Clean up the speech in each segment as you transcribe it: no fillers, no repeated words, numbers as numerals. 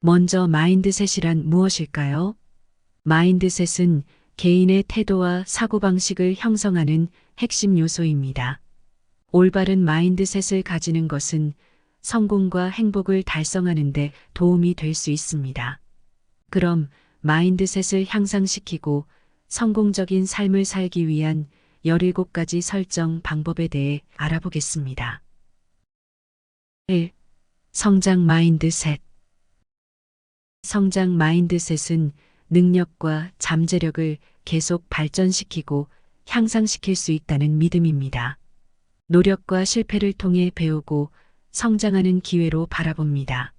먼저 마인드셋이란 무엇일까요? 마인드셋은 개인의 태도와 사고방식을 형성하는 핵심 요소입니다. 올바른 마인드셋을 가지는 것은 성공과 행복을 달성하는 데 도움이 될 수 있습니다. 그럼 마인드셋을 향상시키고 성공적인 삶을 살기 위한 17가지 설정 방법에 대해 알아보겠습니다. 1. 성장 마인드셋. 성장 마인드셋은 능력과 잠재력을 계속 발전시키고 향상시킬 수 있다는 믿음입니다. 노력과 실패를 통해 배우고 성장하는 기회로 바라봅니다.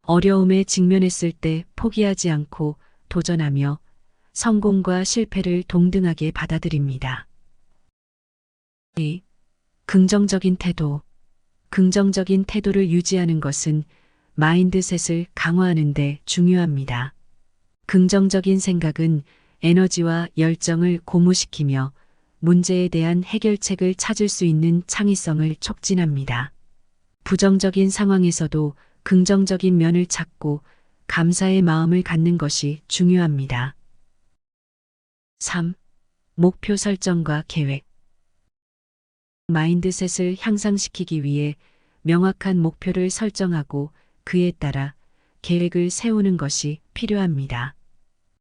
어려움에 직면했을 때 포기하지 않고 도전하며 성공과 실패를 동등하게 받아들입니다. 2. 긍정적인 태도. 긍정적인 태도를 유지하는 것은 마인드셋을 강화하는 데 중요합니다. 긍정적인 생각은 에너지와 열정을 고무시키며 문제에 대한 해결책을 찾을 수 있는 창의성을 촉진합니다. 부정적인 상황에서도 긍정적인 면을 찾고 감사의 마음을 갖는 것이 중요합니다. 3. 목표 설정과 계획. 마인드셋을 향상시키기 위해 명확한 목표를 설정하고 그에 따라 계획을 세우는 것이 필요합니다.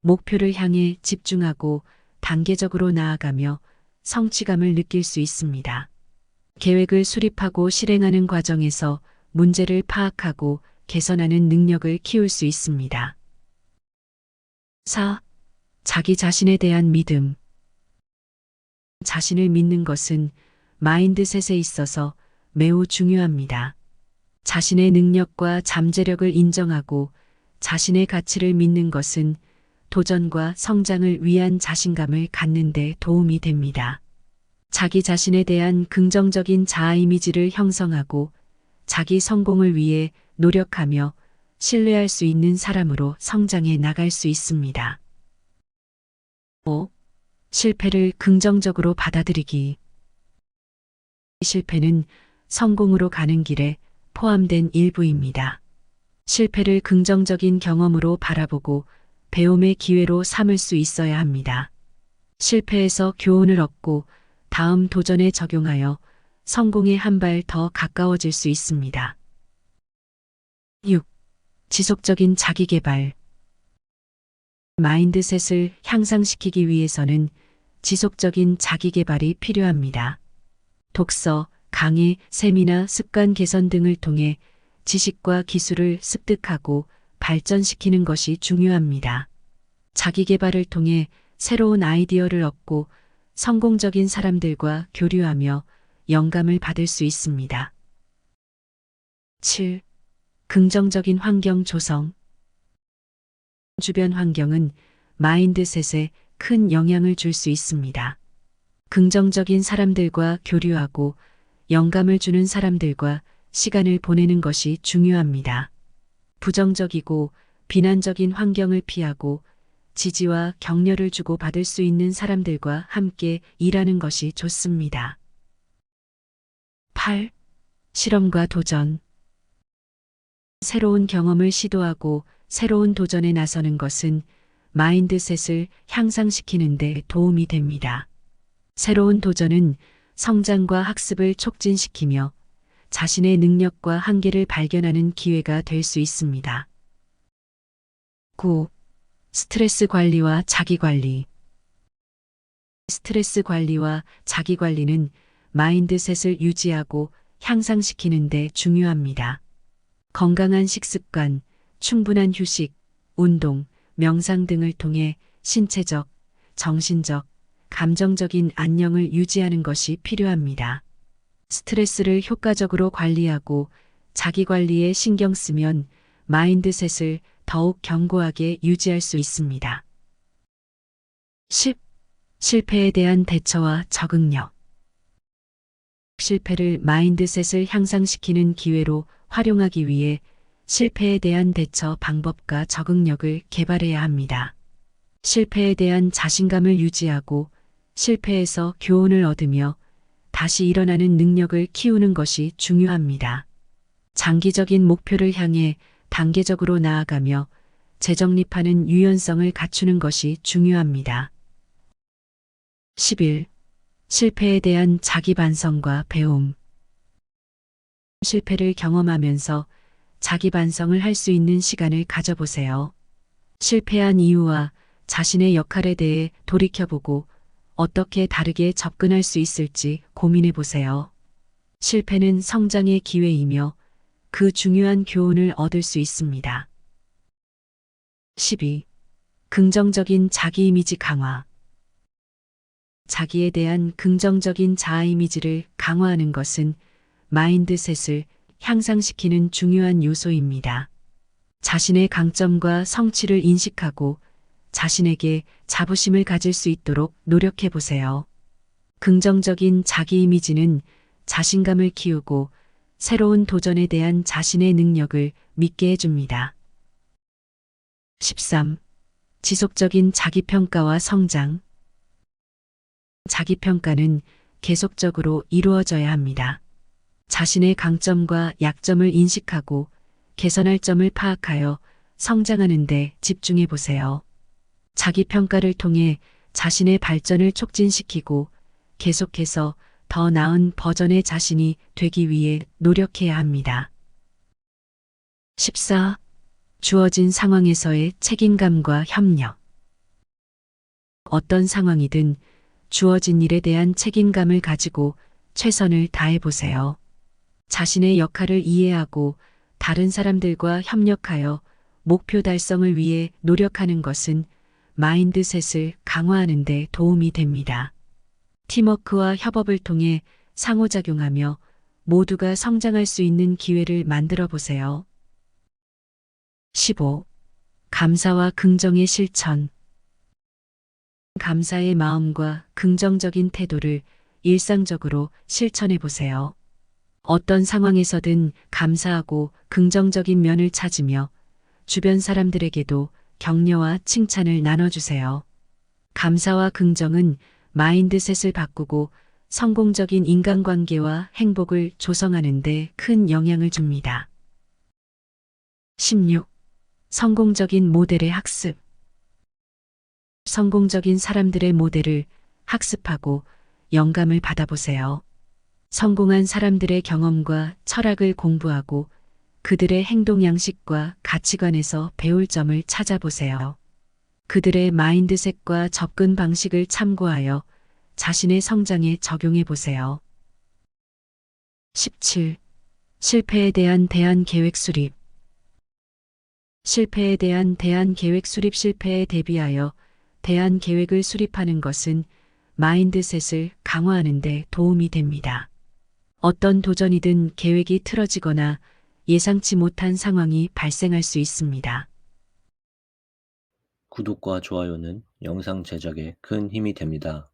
목표를 향해 집중하고 단계적으로 나아가며 성취감을 느낄 수 있습니다. 계획을 수립하고 실행하는 과정에서 문제를 파악하고 개선하는 능력을 키울 수 있습니다. 4. 자기 자신에 대한 믿음. 자신을 믿는 것은 마인드셋에 있어서 매우 중요합니다. 자신의 능력과 잠재력을 인정하고 자신의 가치를 믿는 것은 도전과 성장을 위한 자신감을 갖는 데 도움이 됩니다. 자기 자신에 대한 긍정적인 자아 이미지를 형성하고 자기 성공을 위해 노력하며 신뢰할 수 있는 사람으로 성장해 나갈 수 있습니다. 5. 실패를 긍정적으로 받아들이기. 실패는 성공으로 가는 길에 포함된 일부입니다. 실패를 긍정적인 경험으로 바라보고 배움의 기회로 삼을 수 있어야 합니다. 실패에서 교훈을 얻고 다음 도전에 적용하여 성공에 한 발 더 가까워질 수 있습니다. 6. 지속적인 자기개발. 마인드셋을 향상시키기 위해서는 지속적인 자기개발이 필요합니다. 독서, 강의, 세미나, 습관 개선 등을 통해 지식과 기술을 습득하고 발전시키는 것이 중요합니다. 자기개발을 통해 새로운 아이디어를 얻고 성공적인 사람들과 교류하며 영감을 받을 수 있습니다. 7. 긍정적인 환경 조성. 주변 환경은 마인드셋에 큰 영향을 줄 수 있습니다. 긍정적인 사람들과 교류하고 영감을 주는 사람들과 시간을 보내는 것이 중요합니다. 부정적이고 비난적인 환경을 피하고 지지와 격려를 주고 받을 수 있는 사람들과 함께 일하는 것이 좋습니다. 8. 실험과 도전. 새로운 경험을 시도하고 새로운 도전에 나서는 것은 마인드셋을 향상시키는 데 도움이 됩니다. 새로운 도전은 성장과 학습을 촉진시키며 자신의 능력과 한계를 발견하는 기회가 될 수 있습니다. 9. 스트레스 관리와 자기관리. 스트레스 관리와 자기관리는 마인드셋을 유지하고 향상시키는 데 중요합니다. 건강한 식습관, 충분한 휴식, 운동, 명상 등을 통해 신체적, 정신적, 감정적인 안녕을 유지하는 것이 필요합니다. 스트레스를 효과적으로 관리하고 자기 관리에 신경 쓰면 마인드셋을 더욱 견고하게 유지할 수 있습니다. 10. 실패에 대한 대처와 적응력. 실패를 마인드셋을 향상시키는 기회로 활용하기 위해 실패에 대한 대처 방법과 적응력을 개발해야 합니다. 실패에 대한 자신감을 유지하고 실패에서 교훈을 얻으며 다시 일어나는 능력을 키우는 것이 중요합니다. 장기적인 목표를 향해 단계적으로 나아가며 재정립하는 유연성을 갖추는 것이 중요합니다. 11. 실패에 대한 자기 반성과 배움. 실패를 경험하면서 자기 반성을 할 수 있는 시간을 가져보세요. 실패한 이유와 자신의 역할에 대해 돌이켜보고 어떻게 다르게 접근할 수 있을지 고민해 보세요. 실패는 성장의 기회이며 그 중요한 교훈을 얻을 수 있습니다. 12. 긍정적인 자기 이미지 강화. 자기에 대한 긍정적인 자아 이미지를 강화하는 것은 마인드셋을 향상시키는 중요한 요소입니다. 자신의 강점과 성취를 인식하고 자신에게 자부심을 가질 수 있도록 노력해 보세요. 긍정적인 자기 이미지는 자신감을 키우고 새로운 도전에 대한 자신의 능력을 믿게 해줍니다. 13. 지속적인 자기평가와 성장. 자기평가는 계속적으로 이루어져야 합니다. 자신의 강점과 약점을 인식하고 개선할 점을 파악하여 성장하는 데 집중해 보세요. 자기평가를 통해 자신의 발전을 촉진시키고 계속해서 더 나은 버전의 자신이 되기 위해 노력해야 합니다. 14. 주어진 상황에서의 책임감과 협력. 어떤 상황이든 주어진 일에 대한 책임감을 가지고 최선을 다해 보세요. 자신의 역할을 이해하고 다른 사람들과 협력하여 목표 달성을 위해 노력하는 것은 마인드셋을 강화하는 데 도움이 됩니다. 팀워크와 협업을 통해 상호작용하며 모두가 성장할 수 있는 기회를 만들어 보세요. 15. 감사와 긍정의 실천. 감사의 마음과 긍정적인 태도를 일상적으로 실천해 보세요. 어떤 상황에서든 감사하고 긍정적인 면을 찾으며 주변 사람들에게도 격려와 칭찬을 나눠주세요. 감사와 긍정은 마인드셋을 바꾸고 성공적인 인간관계와 행복을 조성하는 데 큰 영향을 줍니다. 16. 성공적인 모델의 학습. 성공적인 사람들의 모델을 학습하고 영감을 받아보세요. 성공한 사람들의 경험과 철학을 공부하고 그들의 행동 양식과 가치관에서 배울 점을 찾아보세요. 그들의 마인드셋과 접근 방식을 참고하여 자신의 성장에 적용해 보세요. 17. 실패에 대한 대안 계획 수립. 실패에 대한 대안 계획 수립. 실패에 대비하여 대안 계획을 수립하는 것은 마인드셋을 강화하는 데 도움이 됩니다. 어떤 도전이든 계획이 틀어지거나 예상치 못한 상황이 발생할 수 있습니다. 구독과 좋아요는 영상 제작에 큰 힘이 됩니다.